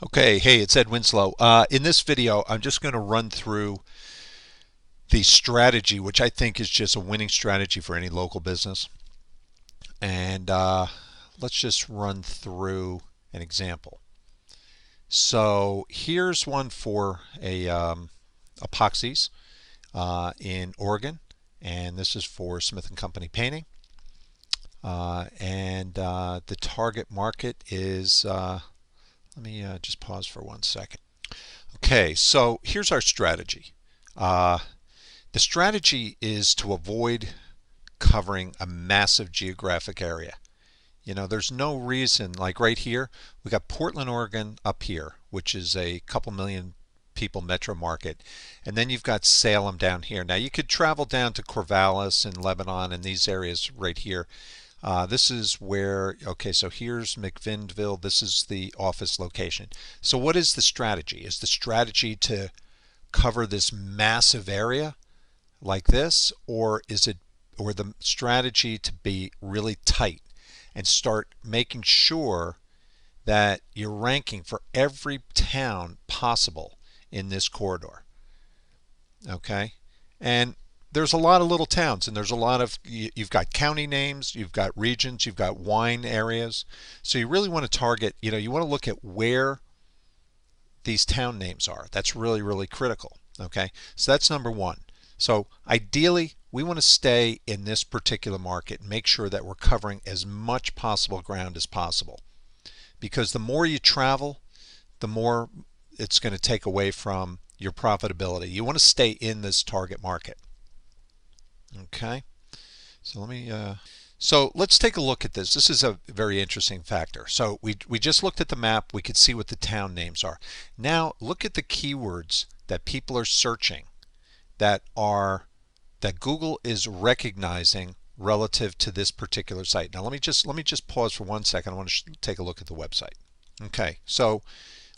Okay, hey, it's Ed Winslow. In this video, I'm just going to run through the strategy, which I think is just a winning strategy for any local business. And let's just run through an example. So here's one for epoxies in Oregon, and this is for Smith and Company Painting. And the target market is, let me just pause for 1 second. Okay, so here's our strategy. Uh, the strategy is to avoid covering a massive geographic area. There's no reason, like right here, we got Portland, Oregon up here, which is a couple million people metro market. And then you've got Salem down here. Now you could travel down to Corvallis and Lebanon and these areas right here. This is where, okay, so here's McVinnville. This is the office location. So what is the strategy? Is the strategy to cover this massive area like this, or is it, or the strategy to be really tight and start making sure that you're ranking for every town possible in this corridor? Okay, and there's a lot of little towns, and there's a lot of, you've got county names, you've got regions, you've got wine areas. So you really want to target, you want to look at where these town names are. That's really, really critical. Okay, so that's number one. So ideally, we want to stay in this particular market and make sure that we're covering as much possible ground as possible. Because the more you travel, the more it's going to take away from your profitability. You want to stay in this target market. Okay, so let's take a look at this. This is a very interesting factor. So we just looked at the map. We could see what the town names are. Now look at the keywords that people are searching that Google is recognizing relative to this particular site. Now let me just pause for 1 second. I want to take a look at the website. Okay, so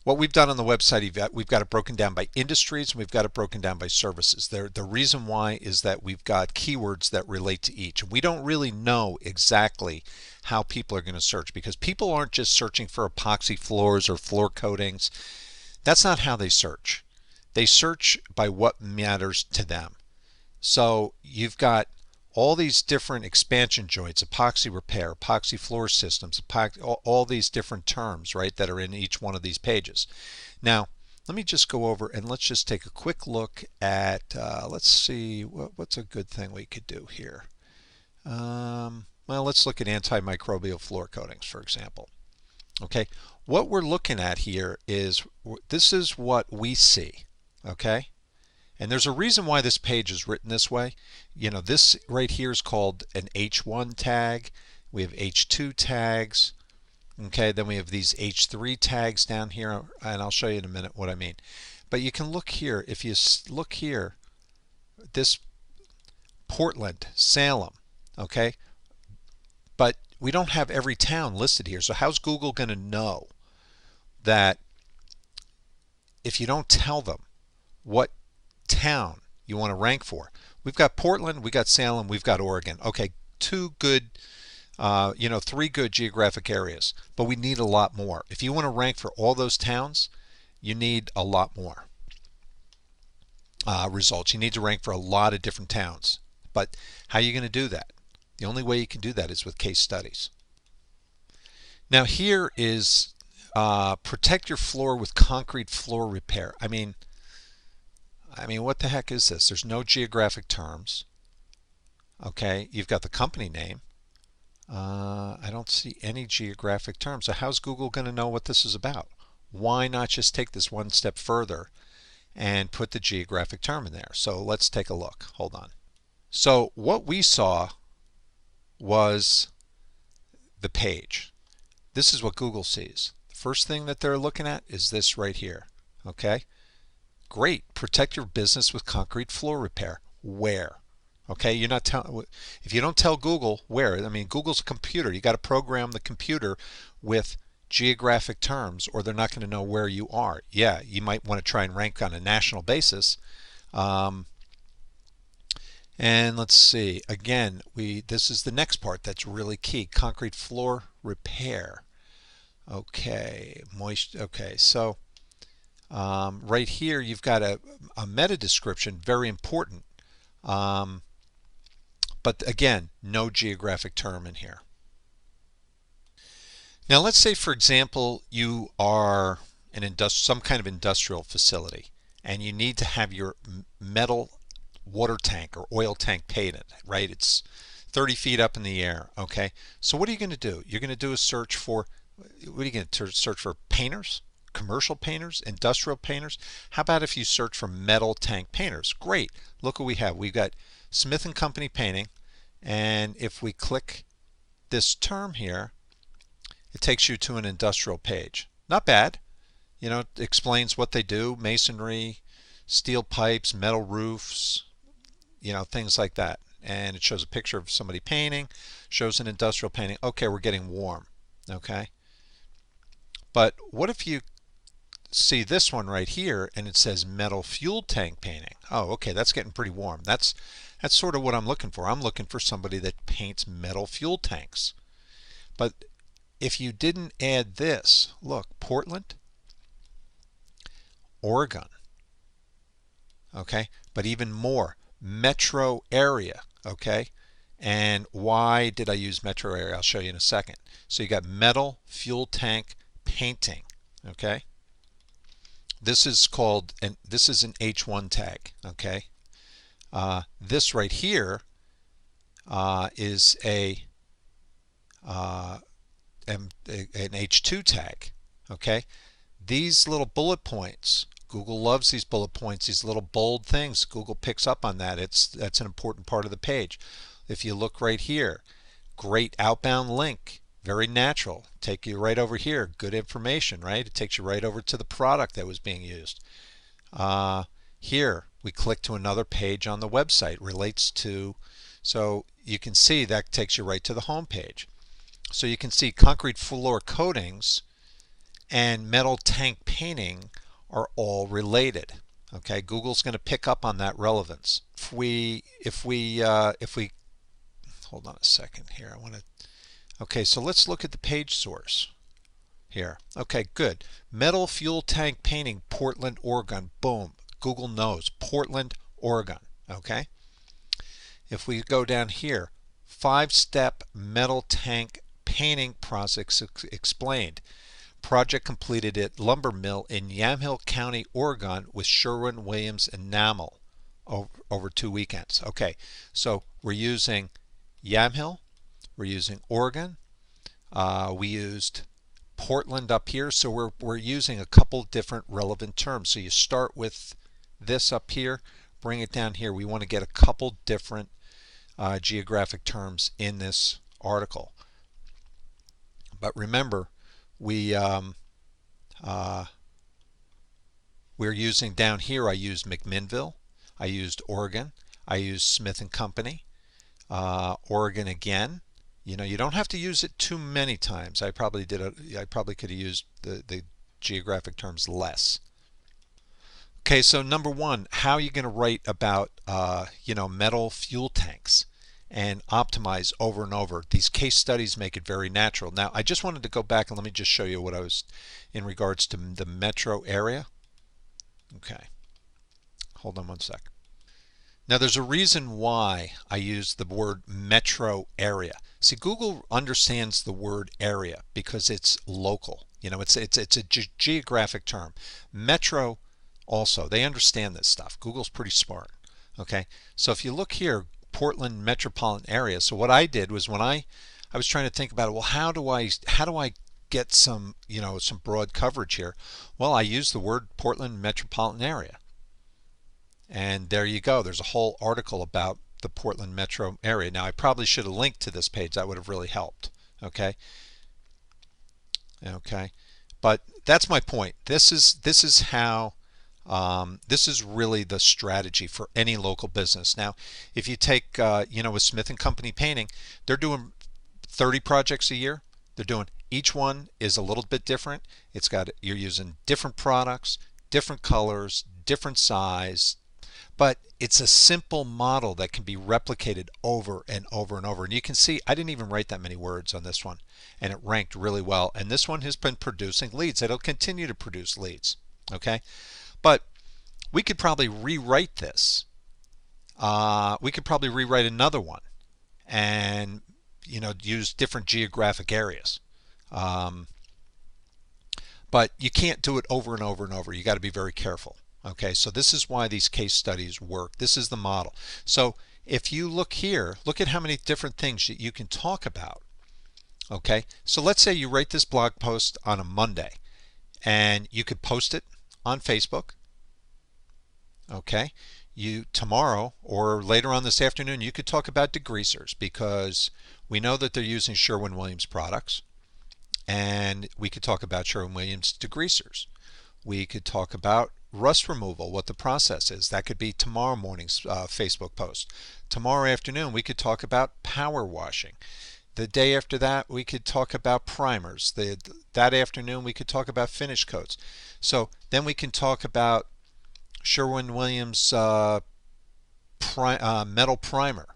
what we've done on the website, we've got it broken down by industries, and we've got it broken down by services. The reason why is that we've got keywords that relate to each. We don't really know exactly how people are going to search, because people aren't just searching for epoxy floors or floor coatings. That's not how they search. They search by what matters to them. So you've got all these different expansion joints, epoxy repair, epoxy floor systems, all these different terms, right, that are in each one of these pages. Now, let me just go over and let's just take a quick look at, let's see, what's a good thing we could do here. Well, let's look at antimicrobial floor coatings, for example. Okay, what we're looking at here is, this is what we see, okay? And there's a reason why this page is written this way. This right here is called an H1 tag. We have H2 tags. Okay, then we have these H3 tags down here, and I'll show you in a minute what I mean. But you can look here. If you look here, this Portland, Salem, okay? But we don't have every town listed here. So how's Google going to know that if you don't tell them what town you want to rank for? We've got Portland, we've got Salem, we've got Oregon. Okay, three good geographic areas, but we need a lot more. If you want to rank for all those towns, you need a lot more results. You need to rank for a lot of different towns. But how are you going to do that? The only way you can do that is with case studies. Now here is protect your floor with concrete floor repair. I mean, what the heck is this? There's no geographic terms. Okay, you've got the company name. I don't see any geographic terms. So how's Google going to know what this is about? Why not just take this one step further and put the geographic term in there? So let's take a look. Hold on. So what we saw was the page. This is what Google sees. The first thing that they're looking at is this right here. Okay. Great. Protect your business with concrete floor repair. Where? Okay, you're not telling. If you don't tell Google where, I mean, Google's a computer. You got to program the computer with geographic terms, or they're not going to know where you are. Yeah, you might want to try and rank on a national basis. And let's see. Again, this is the next part that's really key. Concrete floor repair. Okay, moist. Okay, so right here you've got a meta description, very important. Um, but again, no geographic term in here. Now let's say, for example, you are some kind of industrial facility and you need to have your metal water tank or oil tank painted, right? It's 30 feet up in the air, okay? So what are you going to do? You're going to do a search for, what are you going to search for? Painters? Commercial painters? Industrial painters? How about if you search for metal tank painters? Great. Look what we have. We've got Smith and Company painting, and if we click this term here, it takes you to an industrial page. Not bad. You know, it explains what they do: masonry, steel pipes, metal roofs, you know, things like that. And it shows a picture of somebody painting, shows an industrial painting. Okay, we're getting warm. Okay. But what if you see this one right here and it says metal fuel tank painting? Oh, okay, that's getting pretty warm. That's sort of what I'm looking for. I'm looking for somebody that paints metal fuel tanks. But if you didn't add this, look, Portland, Oregon, okay, but even more, metro area, okay. And why did I use metro area? I'll show you in a second. So you got metal fuel tank painting, okay. This is called, and this is an H1 tag, okay. This right here is uh, an H2 tag, okay. These little bullet points, Google loves these bullet points, these little bold things. Google picks up on that. That's an important part of the page. If you look right here, great outbound link, very natural. Take you right over here. Good information, right? It takes you right over to the product that was being used. Here we click to another page on the website, relates to, so you can see that takes you right to the home page. So you can see concrete floor coatings and metal tank painting are all related. Okay, Google's going to pick up on that relevance. If we hold on a second here, I want to. Okay, so let's look at the page source here. Okay, good. Metal fuel tank painting, Portland, Oregon. Boom. Google knows Portland, Oregon. Okay. If we go down here, 5-step metal tank painting process explained. Project completed at lumber mill in Yamhill County, Oregon with Sherwin-Williams enamel over 2 weekends. Okay, so we're using Yamhill, we're using Oregon, we used Portland up here, so we're using a couple different relevant terms. So you start with this up here, bring it down here. We want to get a couple different geographic terms in this article. But remember, we're using down here, I used McMinnville, I used Oregon, I used Smith and Company, Oregon again. You know, you don't have to use it too many times. I probably could have used the geographic terms less. Okay, so number one, how are you going to write about you know, metal fuel tanks and optimize over and over? These case studies make it very natural. Now, I just wanted to go back and let me just show you what I was in regards to the metro area. Okay, hold on one sec. Now, there's a reason why I use the word metro area. See, Google understands the word area because it's local. You know, it's a geographic term. Metro also, they understand this stuff. Google's pretty smart. Okay, so if you look here, Portland metropolitan area. So what I did was when I was trying to think about it, well, how do I get some, you know, some broad coverage here? Well, I used the word Portland metropolitan area. And there you go. There's a whole article about the Portland metro area. Now, I probably should have linked to this page. That would have really helped. Okay. Okay. But that's my point. This is how this is really the strategy for any local business. Now, if you take you know, with Smith and Company painting, they're doing 30 projects a year. They're doing, each one is a little bit different. It's got, you're using different products, different colors, different size. But it's a simple model that can be replicated over and over and over. And you can see I didn't even write that many words on this one, and it ranked really well. And this one has been producing leads. It'll continue to produce leads. Okay, but we could probably rewrite this. We could probably rewrite another one, and use different geographic areas. Um, but you can't do it over and over and over. You got to be very careful. Okay, so this is why these case studies work. This is the model. So if you look here, look at how many different things that you can talk about. Okay, so let's say you write this blog post on a Monday, and you could post it on Facebook. Okay, tomorrow or later on this afternoon, you could talk about degreasers, because we know that they're using Sherwin-Williams products, and we could talk about Sherwin-Williams degreasers. We could talk about rust removal, what the process is. That could be tomorrow morning's Facebook post. Tomorrow afternoon, we could talk about power washing. The day after that, we could talk about primers. That afternoon, we could talk about finish coats. So then we can talk about Sherwin-Williams metal primer.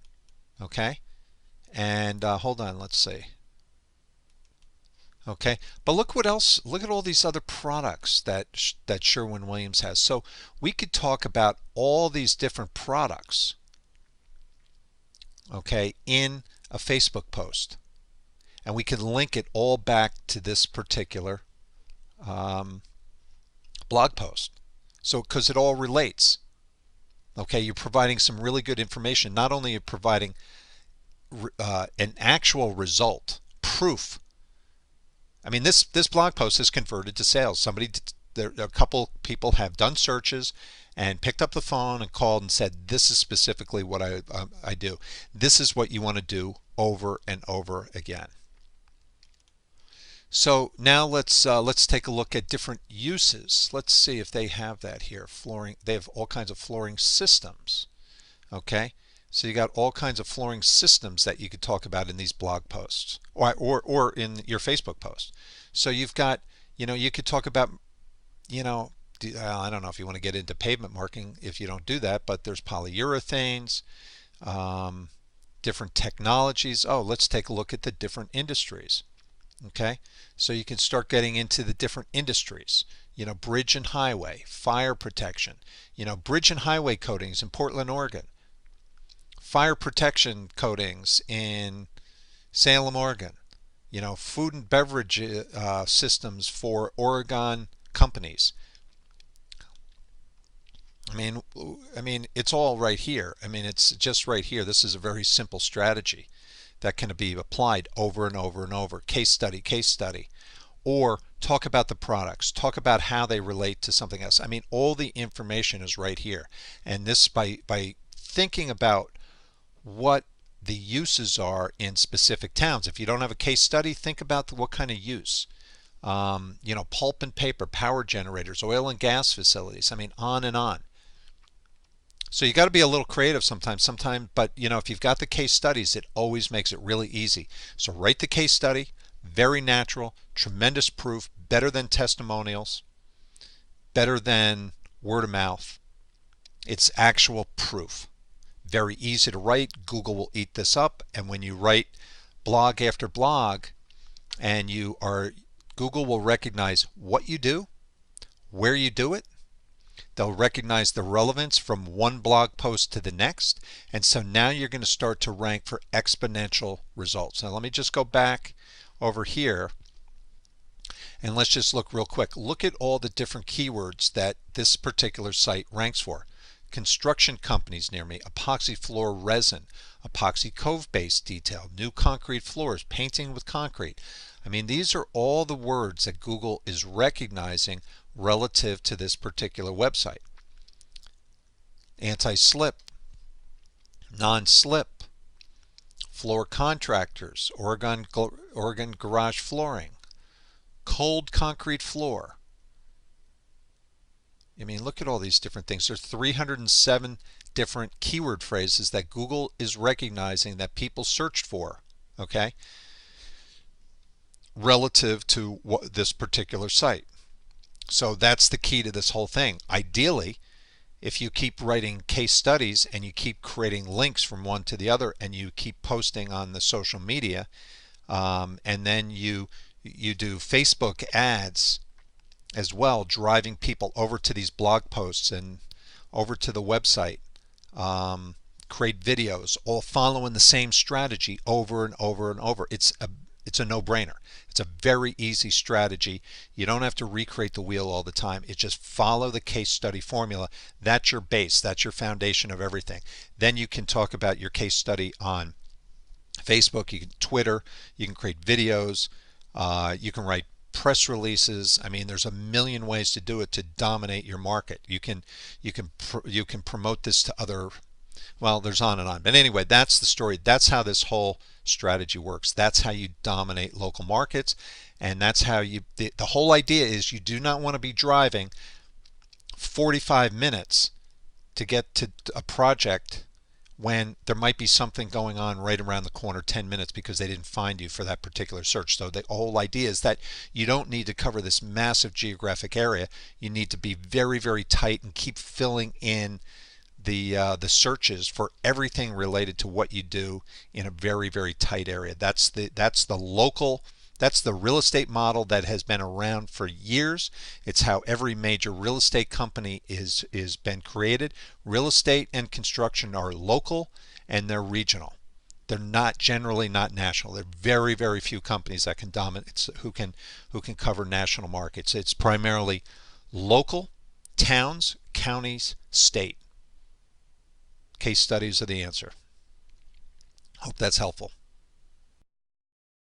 Okay, and hold on, let's see. Okay, but look what else. Look at all these other products that Sherwin-Williams has. So we could talk about all these different products, okay, in a Facebook post, and we can link it all back to this particular blog post. So because it all relates. Okay, you're providing some really good information. Not only are you providing an actual result, proof. I mean, this blog post has converted to sales. A couple people have done searches and picked up the phone and called and said, this is specifically what I do. This is what you want to do over and over again. So now let's take a look at different uses. Let's see if they have that here. Flooring. They have all kinds of flooring systems. Okay, so you got all kinds of flooring systems that you could talk about in these blog posts, or in your Facebook post. So you've got, you could talk about, I don't know if you want to get into pavement marking if you don't do that, but there's polyurethanes, different technologies. Oh, let's take a look at the different industries. Okay, so you can start getting into the different industries. Bridge and highway, fire protection. Bridge and highway coatings in Portland, Oregon. Fire protection coatings in Salem, Oregon. Food and beverage systems for Oregon companies. I mean, it's all right here. I mean, it's just right here. This is a very simple strategy that can be applied over and over and over. Case study, case study. Or talk about the products, talk about how they relate to something else. I mean, all the information is right here. And this, by thinking about what the uses are in specific towns. If you don't have a case study, think about what kind of use. Pulp and paper, power generators, oil and gas facilities. I mean, on and on. So you got to be a little creative sometimes, but if you've got the case studies, it always makes it really easy. So write the case study, very natural, tremendous proof, better than testimonials, better than word of mouth. It's actual proof. Very easy to write. Google will eat this up, and when you write blog after blog, and Google will recognize what you do, where you do it. They'll recognize the relevance from one blog post to the next, and so now you're going to start to rank for exponential results. Now let me just go back over here, and let's just look real quick. Look at all the different keywords that this particular site ranks for. Construction companies near me, epoxy floor resin, epoxy cove base detail, new concrete floors, painting with concrete. I mean, these are all the words that Google is recognizing relative to this particular website. Anti-slip, non-slip, floor contractors, Oregon garage flooring, cold concrete floor. I mean, look at all these different things. There's 307 different keyword phrases that Google is recognizing that people searched for, okay, relative to this particular site. So that's the key to this whole thing. Ideally, if you keep writing case studies and you keep creating links from one to the other and you keep posting on the social media, and then you do Facebook ads as well, driving people over to these blog posts and over to the website, create videos, all following the same strategy over and over and over. It's a no-brainer. It's a very easy strategy. You don't have to recreate the wheel all the time. It's just follow the case study formula. That's your base. That's your foundation of everything. Then you can talk about your case study on Facebook, you can Twitter, you can create videos, you can write press releases. I mean, there's a million ways to do it to dominate your market. You can promote this to other, well, there's on and on. But anyway, that's the story. That's how this whole strategy works. That's how you dominate local markets, and that's how the whole idea is you do not want to be driving 45 minutes to get to a project when there might be something going on right around the corner 10 minutes because they didn't find you for that particular search. So the whole idea is that you don't need to cover this massive geographic area. You need to be very, very tight and keep filling in the searches for everything related to what you do in a very, very tight area. That's the local, that's the real estate model that has been around for years. It's how every major real estate company is been created. Real estate and construction are local and they're regional. They're not generally not national. There are very, very few companies that can dominate, who can cover national markets. It's primarily local, towns, counties, state. Case studies are the answer. Hope that's helpful.